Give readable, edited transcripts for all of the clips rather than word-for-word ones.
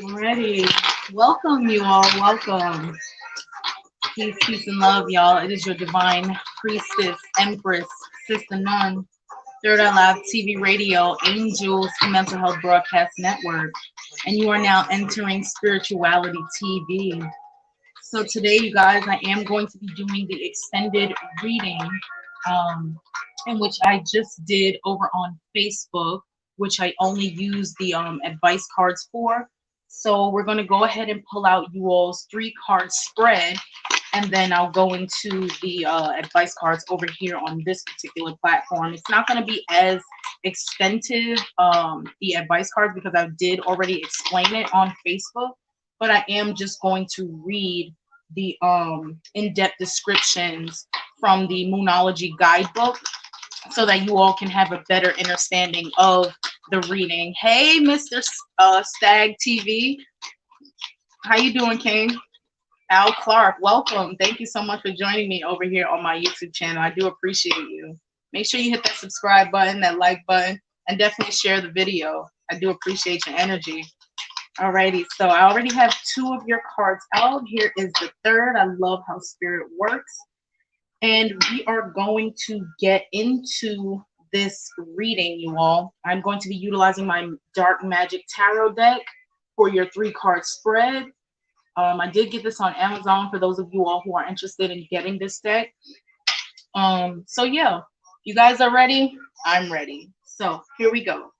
Alrighty. Welcome, you all. Welcome. Peace, peace, and love, y'all. It is your divine priestess, empress, sister nun, Third Eye Live TV radio, Angels Mental Health Broadcast Network. And you are now entering Spirituality TV. So today, you guys, I am going to be doing the extended reading, in which I just did over on Facebook, which I only use the advice cards for. So we're going to go ahead and pull out you all's 3-card spread, and then I'll go into the advice cards over here on this particular platform. It's not going to be as extensive, the advice cards, because I did already explain it on Facebook, but I am just going to read the in-depth descriptions from the Moonology guidebook so that you all can have a better understanding of the reading. Hey, Mr. Stag TV. How you doing, King? Al Clark, welcome. Thank you so much for joining me over here on my YouTube channel. I do appreciate you. Make sure you hit that subscribe button, that like button, and definitely share the video. I do appreciate your energy. Alrighty, so I already have 2 of your cards out. Here is the 3rd. I love how spirit works. And we are going to get into this reading, you all. I'm going to be utilizing my Dark Magic Tarot deck for your 3-card spread. I did get this on Amazon for those of you all who are interested in getting this deck. So yeah, you guys are ready? I'm ready. So here we go.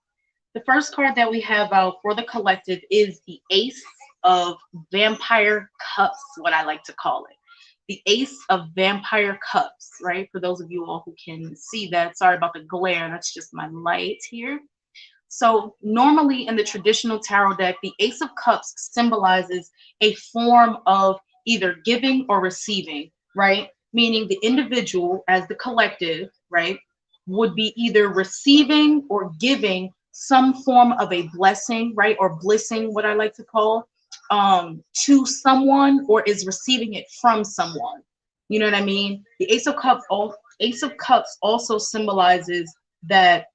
The first card that we have out for the collective is the Ace of Vampire Cups, what I like to call it. The Ace of Vampire Cups, right? For those of you all who can see that. Sorry about the glare. That's just my light here. So normally in the traditional tarot deck, the Ace of Cups symbolizes a form of either giving or receiving, right? Meaning the individual as the collective, right, would be either receiving or giving some form of a blessing, right, or blessing, what I like to call, to someone, or is receiving it from someone. You know what I mean? The Ace of Cups also symbolizes that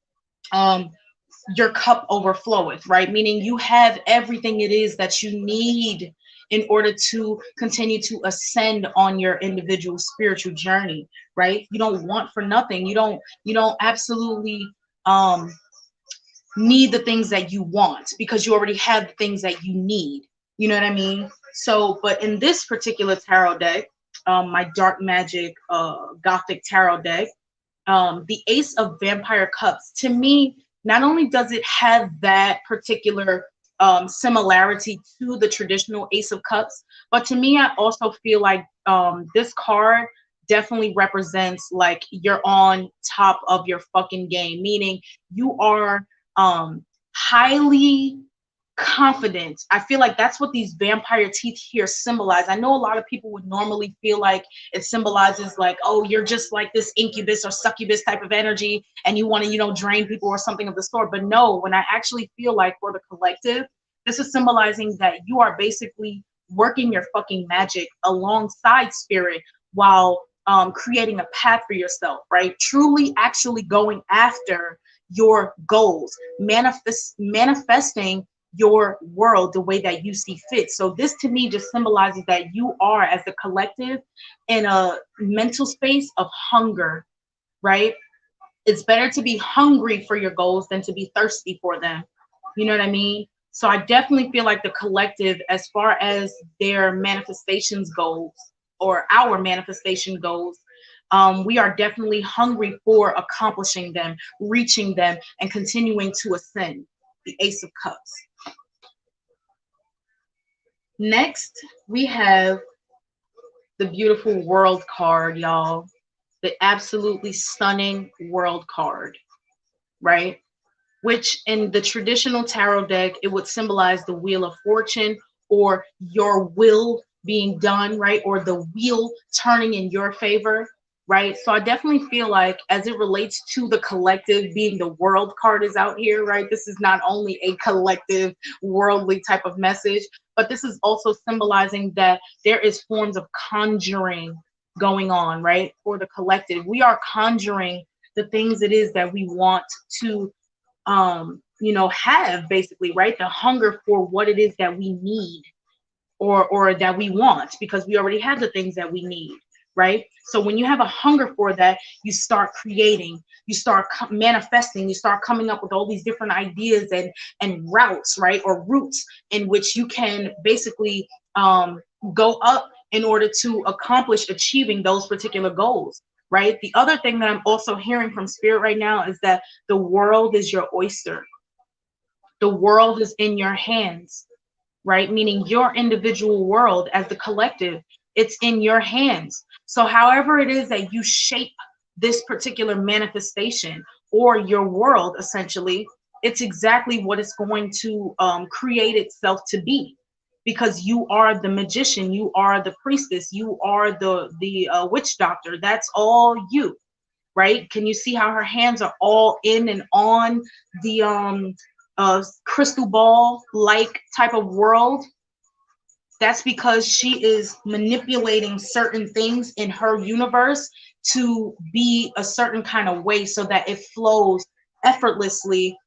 your cup overfloweth, right? Meaning you have everything it is that you need in order to continue to ascend on your individual spiritual journey, right? You don't want for nothing. You don't absolutely need the things that you want, because you already have the things that you need. You know what I mean? So, but in this particular tarot deck, my Dark Magic Gothic tarot deck, the Ace of Vampire Cups, to me, not only does it have that particular similarity to the traditional Ace of Cups, but to me, I also feel like this card definitely represents like you're on top of your fucking game, meaning you are highly confident. I feel like that's what these vampire teeth here symbolize. I know a lot of people would normally feel like it symbolizes like, oh, you're just like this incubus or succubus type of energy and you want to, you know, drain people or something of the sort. But no, when I actually feel like for the collective, this is symbolizing that you are basically working your fucking magic alongside spirit while creating a path for yourself, right? Truly actually going after your goals, manifesting your world the way that you see fit. So this to me just symbolizes that you are, as a collective, in a mental space of hunger, right? It's better to be hungry for your goals than to be thirsty for them. You know what I mean? So I definitely feel like the collective, as far as their manifestations goes, or our manifestation goes, we are definitely hungry for accomplishing them, reaching them, and continuing to ascend. The Ace of Cups. Next, we have the beautiful World card, y'all. The absolutely stunning World card, right? Which in the traditional tarot deck, it would symbolize the Wheel of Fortune, or your will being done, right? Or the wheel turning in your favor, right? So I definitely feel like, as it relates to the collective, being the World card is out here, right? This is not only a collective worldly type of message, but this is also symbolizing that there is forms of conjuring going on, right? For the collective, we are conjuring the things it is that we want to have basically, right? The hunger for what it is that we need, or that we want, because we already have the things that we need, right? So when you have a hunger for that, you start creating, you start manifesting, you start coming up with all these different ideas and routes, right? Or routes in which you can basically go up in order to accomplish achieving those particular goals, right? The other thing that I'm also hearing from spirit right now is that the world is your oyster. The world is in your hands, right? Meaning your individual world as the collective, it's in your hands. So however it is that you shape this particular manifestation or your world, essentially, it's exactly what it's going to create itself to be, because you are the magician, you are the priestess, you are the witch doctor. That's all you, right? Can you see how her hands are all in and on the crystal ball like type of world? That's because she is manipulating certain things in her universe to be a certain kind of way so that it flows effortlessly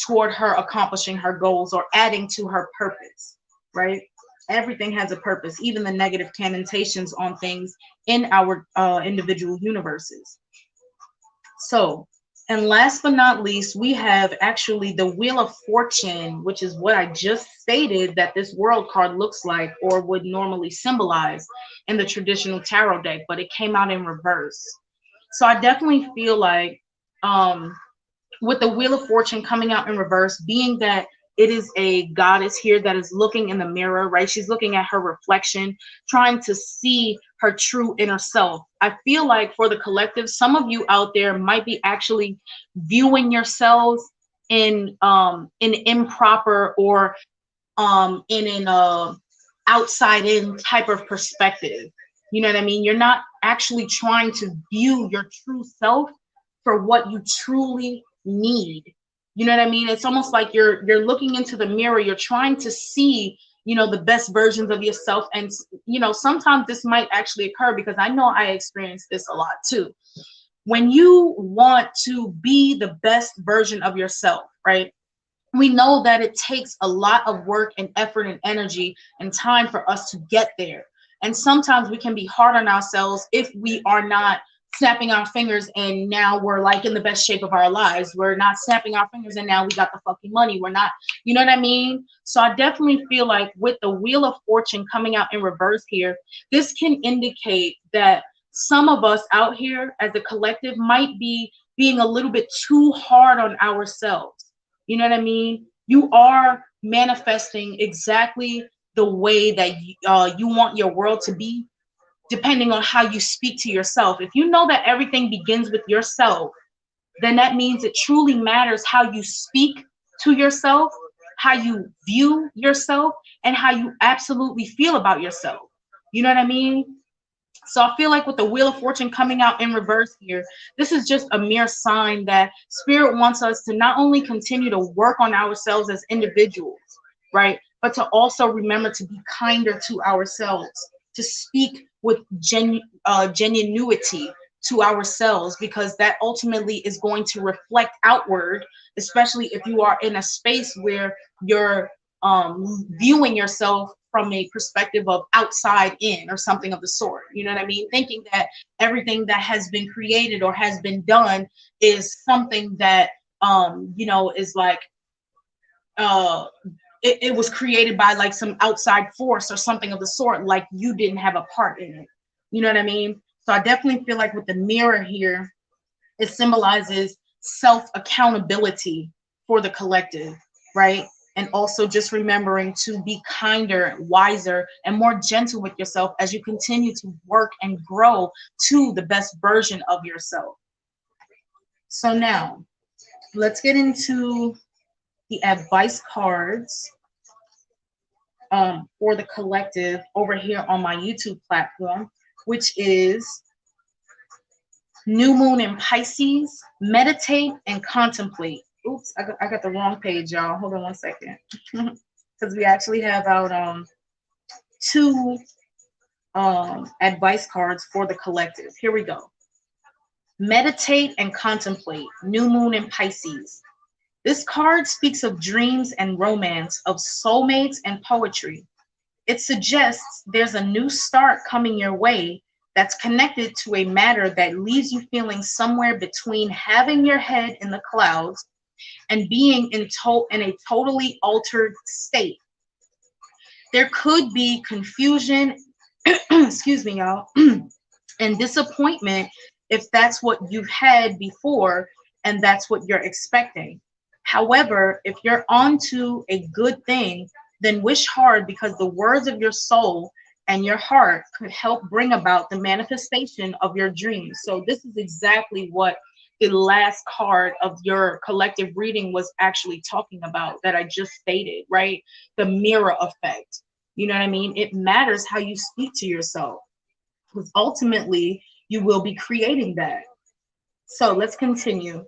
toward her accomplishing her goals or adding to her purpose, right? Everything has a purpose, even the negative connotations on things in our individual universes. So, and last but not least, we have actually the Wheel of Fortune, which is what I just stated that this world card looks like or would normally symbolize in the traditional tarot deck, but it came out in reverse. So I definitely feel like with the Wheel of Fortune coming out in reverse, being that it is a goddess here that is looking in the mirror, right? She's looking at her reflection, trying to see her true inner self. I feel like for the collective, some of you out there might be actually viewing yourselves in improper or in an outside in type of perspective. You know what I mean? You're not actually trying to view your true self for what you truly need. You know what I mean? It's almost like you're looking into the mirror, you're trying to see, the best versions of yourself. And sometimes this might actually occur, because I know I experience this a lot too. When you want to be the best version of yourself, right? We know that it takes a lot of work and effort and energy and time for us to get there. And sometimes we can be hard on ourselves if we are not snapping our fingers and now we're like in the best shape of our lives. We're not snapping our fingers and now we got the fucking money. We're not, you know what I mean? So I definitely feel like with the Wheel of Fortune coming out in reverse here, this can indicate that some of us out here as a collective might be being a little bit too hard on ourselves. You know what I mean? You are manifesting exactly the way that you want your world to be, depending on how you speak to yourself. If you know that everything begins with yourself, then that means it truly matters how you speak to yourself, how you view yourself, and how you absolutely feel about yourself. You know what I mean? So I feel like with the Wheel of Fortune coming out in reverse here, this is just a mere sign that Spirit wants us to not only continue to work on ourselves as individuals, right? But to also remember to be kinder to ourselves, to speak with genuinity to ourselves, because that ultimately is going to reflect outward, especially if you are in a space where you're viewing yourself from a perspective of outside in or something of the sort. You know what I mean? Thinking that everything that has been created or has been done is something that is like it was created by like some outside force or something of the sort, like you didn't have a part in it. You know what I mean? So I definitely feel like with the mirror here, it symbolizes self accountability for the collective, right? And also just remembering to be kinder, wiser, and more gentle with yourself as you continue to work and grow to the best version of yourself. So now let's get into the advice cards for the collective over here on my YouTube platform, which is New Moon in Pisces, meditate and contemplate. Oops, I got the wrong page, y'all. Hold on one second. Because we actually have out two advice cards for the collective. Here we go. Meditate and contemplate. New Moon in Pisces. This card speaks of dreams and romance, of soulmates and poetry. It suggests there's a new start coming your way that's connected to a matter that leaves you feeling somewhere between having your head in the clouds and being in a totally altered state. There could be confusion, excuse me, y'all, and disappointment if that's what you've had before and that's what you're expecting. However, if you're onto a good thing, then wish hard because the words of your soul and your heart could help bring about the manifestation of your dreams. So this is exactly what the last card of your collective reading was actually talking about that I just stated, right? The mirror effect. You know what I mean? It matters how you speak to yourself because ultimately you will be creating that. So let's continue.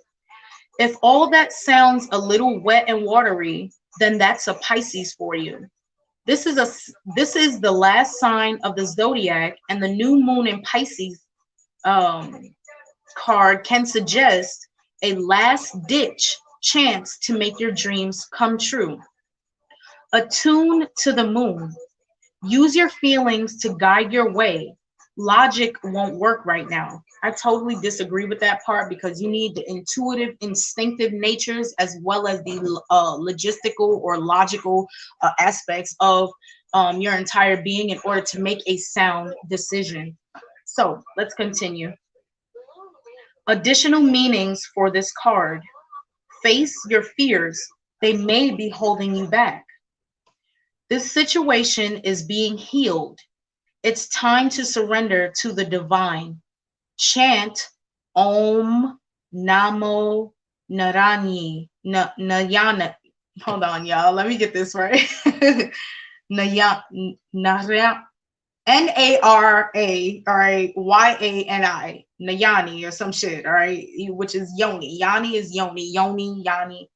If all that sounds a little wet and watery, then that's a Pisces for you. This is the last sign of the zodiac, and the new moon in Pisces um, card can suggest a last ditch chance to make your dreams come true. Attune to the moon. Use your feelings to guide your way. Logic won't work right now. I totally disagree with that part because you need the intuitive, instinctive natures as well as the logistical or logical aspects of your entire being in order to make a sound decision. So let's continue. Additional meanings for this card. Face your fears. They may be holding you back. This situation is being healed. It's time to surrender to the divine. Chant Om Namo Narani Nayana. Hold on, y'all. Let me get this right. Naya Nara Nara, all right, Yani, Nayani or some shit, all right, which is Yoni. Yani is Yoni, Yoni, Yani,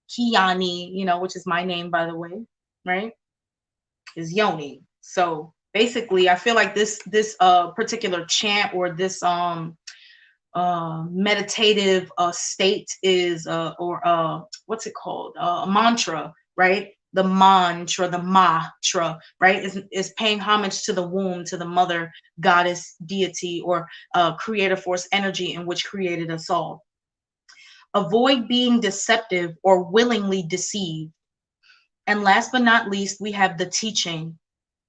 Kiani, which is my name, by the way, right? Is Yoni. So basically, I feel like this particular chant or this meditative state is or what's it called? Mantra, right? The mantra, the matra, right? Is paying homage to the womb, to the mother, goddess, deity, or creator force energy in which created us all. Avoid being deceptive or willingly deceived. And last but not least, we have the teaching.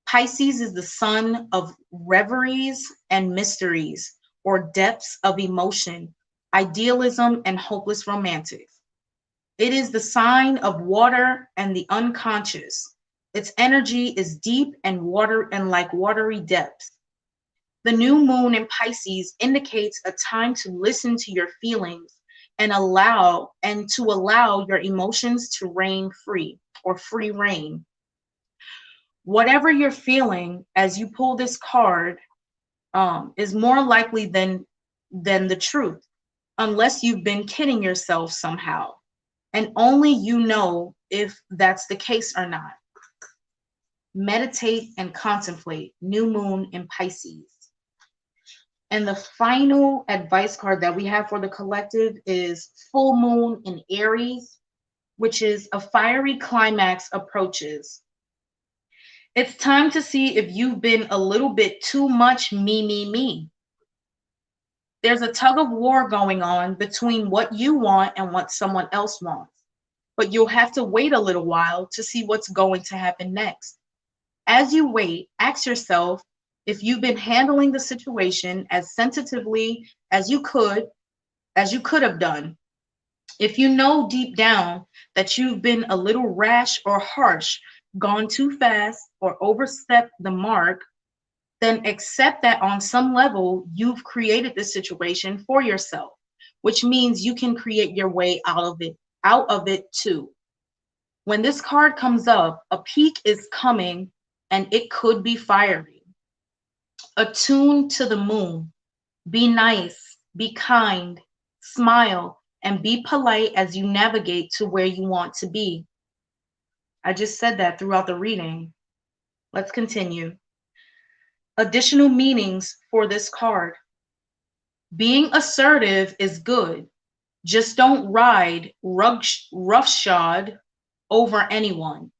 Pisces is the sun of reveries and mysteries, or depths of emotion, idealism, and hopeless romantics. It is the sign of water and the unconscious. Its energy is deep and like watery depths. The new moon in Pisces indicates a time to listen to your feelings and to allow your emotions to reign free or free reign. Whatever you're feeling as you pull this card is more likely than the truth, unless you've been kidding yourself somehow, and only you know if that's the case or not. Meditate and contemplate. New moon in Pisces. And the final advice card that we have for the collective is full moon in Aries, which is a fiery climax approaches. It's time to see if you've been a little bit too much me. There's a tug of war going on between what you want and what someone else wants. But you'll have to wait a little while to see what's going to happen next. As you wait, ask yourself if you've been handling the situation as sensitively as you could have done. If you know deep down that you've been a little rash or harsh, gone too fast, or overstepped the mark, then accept that on some level you've created this situation for yourself, which means you can create your way out of it too. When this card comes up, a peak is coming and it could be fiery. Attune to the moon. Be nice, be kind, smile, and be polite as you navigate to where you want to be. I just said that throughout the reading. Let's continue. Additional meanings for this card. Being assertive is good. Just don't ride roughshod over anyone,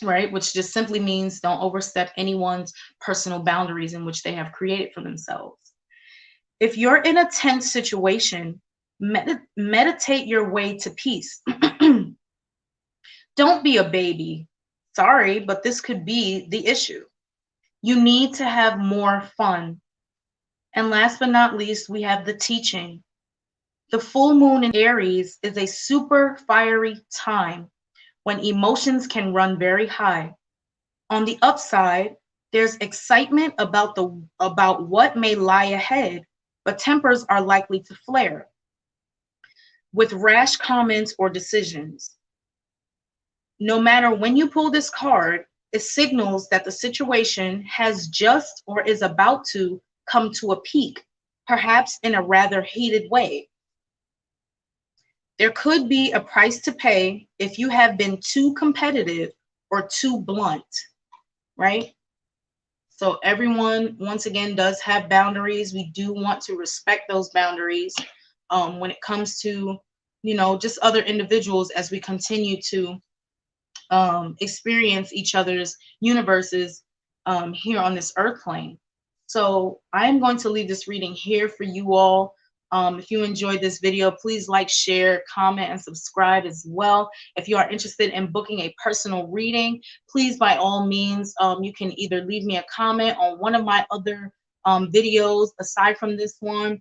right? Which just simply means don't overstep anyone's personal boundaries in which they have created for themselves. If you're in a tense situation, meditate your way to peace. Don't be a baby. Sorry, but this could be the issue. You need to have more fun. And last but not least, we have the teaching. The full moon in Aries is a super fiery time when emotions can run very high. On the upside, there's excitement about what may lie ahead, but tempers are likely to flare with rash comments or decisions. No matter when you pull this card, it signals that the situation has just or is about to come to a peak, perhaps in a rather heated way. There could be a price to pay if you have been too competitive or too blunt, right? So everyone, once again, does have boundaries. We do want to respect those boundaries when it comes to, just other individuals as we continue to experience each other's universes here on this earth plane. So I'm going to leave this reading here for you all. If you enjoyed this video, please like, share, comment, and subscribe as well. If you are interested in booking a personal reading, please, by all means, you can either leave me a comment on one of my other videos aside from this one,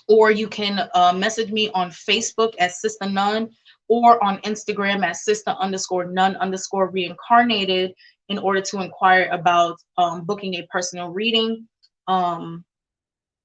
or you can message me on Facebook at Sister Nun, or on Instagram at Sister_Nun_reincarnated in order to inquire about booking a personal reading.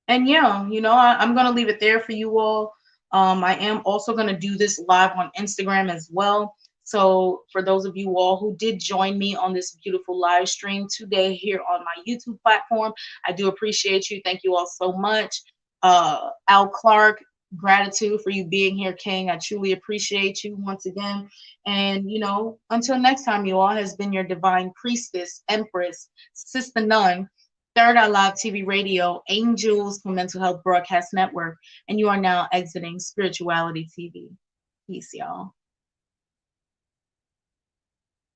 And yeah, I'm going to leave it there for you all. I am also going to do this live on Instagram as well. So for those of you all who did join me on this beautiful live stream today here on my YouTube platform, I do appreciate you. Thank you all so much. Al Clark, gratitude for you being here, King. I truly appreciate you once again. And, until next time, you all, has been your divine priestess, empress, Sister Nun, Third Eye Live TV Radio, Angels for Mental Health Broadcast Network, and you are now exiting Spirituality TV. Peace, y'all.